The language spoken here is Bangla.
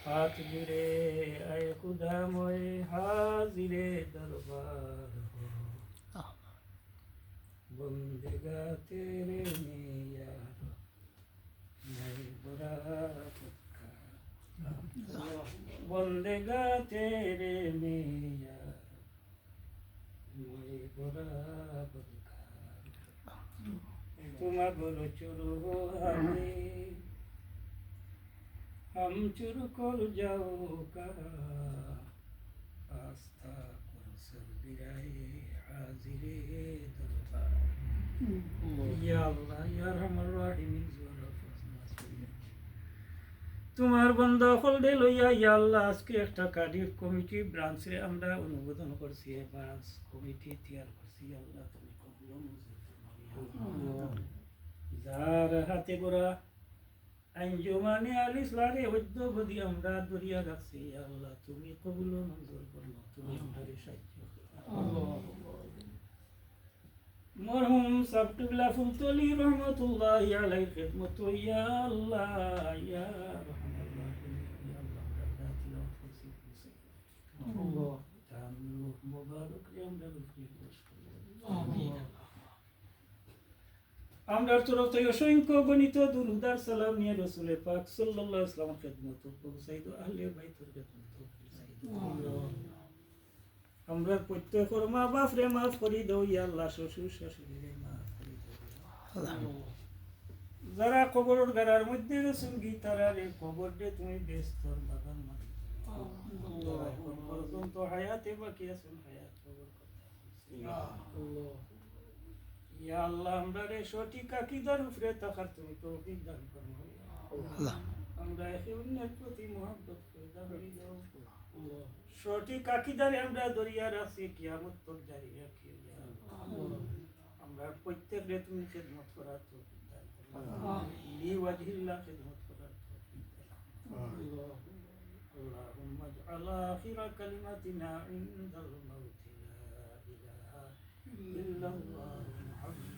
हाथ जुड़े आए खुदा मोए हाजिरे दरबार हो बंदेगा तेरे में यार मैं बड़ा बंदेगा तेरे में यार मैं बड़ा बदकार तुम बोलो चलो हमें हम चुर कर जाओ का आस्था कर सर बिराए हाजिरे दरबार या अल्लाह या रहमान रहीम তোমার বন্ধ হলদে লইয়া ইয়া আল্লাহ আজকে একটা কার্ডিফ কমিটি ব্রাঞ্চে আমরা অনুমোদন করছি ব্রাঞ্চ কমিটি তৈরি করছি আল্লাহ তুমি কবুল মঞ্জুর ফরমাও যার হাতে গোড়া আঞ্জুমানে আল ইসলামে ঐক্যবদ্ধ আমরা দরিয়া রাখছি আল্লাহ তুমি কবুল মঞ্জুর ফরমাও তুমি আমাদের সাহায্য মরহুম সাবতুল্লাহ ফুলতলি রহমাতুল্লাহি আলাইহি খিদমত ইয়া আল্লাহ ইয়া রহমান রহিম ইয়া আল্লাহ আমরা তিলাওয়াত করছি আল্লাহ তাআলা মুবারক আমরা আমিন আমরা তরফ থেকে অসংখ্য গণিত দুরুদার সালাম নিয়ে রাসূল পাক সাল্লাল্লাহু আলাইহি ওয়াসাল্লাম খিদমত পৌঁছাইতো আহলে বাইতের খিদমত পৌঁছাইতো আমরা প্রত্যেকের মা বাপ রে মাফ করে দাও ইয়া আল্লাহ শ্বশুর শাশুড়ি মাফ করে দাও যারা কবরের গাড়ার মধ্যে সঙ্গী তারা রে কবর দে তুমি ব্যস্তর বাগান মারি এখন পর্যন্ত হায়াতে বাকি আছেন হায়াত কবর কথা ইয়া আল্লাহ আমরা রে সঠিক আকীদার উপরে থাকার তুমি তৌফিক দান করো আল্লাহ আমরা একে অন্যের প্রতি মহব্বত পয়দা করে দাও সঠিক আকীদারে আমরা দরিয়া রাখছি কিয়ামত তক জারি রাখি আমরা প্রত্যেকরে তুমি খিদমত করার তৌফিক দান করো লিওয়াজহিল্লাহ খিদমত করার তৌফিক দান اللهم اجعل آخر كلمتنا عند الموت لا إله إلا الله محمد